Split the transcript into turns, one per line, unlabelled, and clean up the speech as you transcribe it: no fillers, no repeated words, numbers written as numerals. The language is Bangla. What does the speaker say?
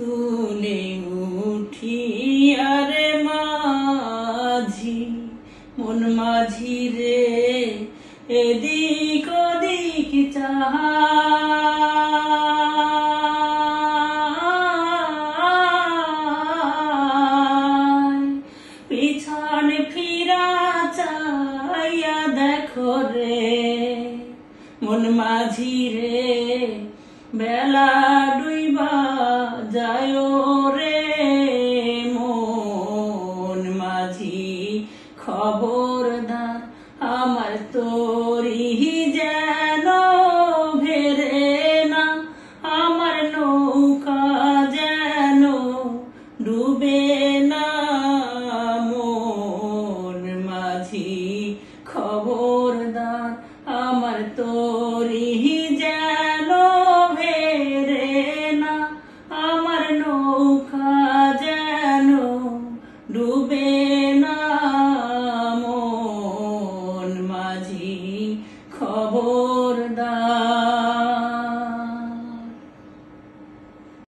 তুলে উঠি আরে মাঝি, মন মাঝি রে এদিক ওদিক চাহাই, পিছনে ফিরা চাইয়া দেখো রে মন মাঝি রে, বেলা ডুইবা যায় রে মন মাঝি। খবরদার আমার তরি যেন ভেরে না, আমার নৌকা যেন ডুবে না মন মাঝি। খবরদার আমার তরি যেন ভেরে না, আমার নৌকা যেন ডুবে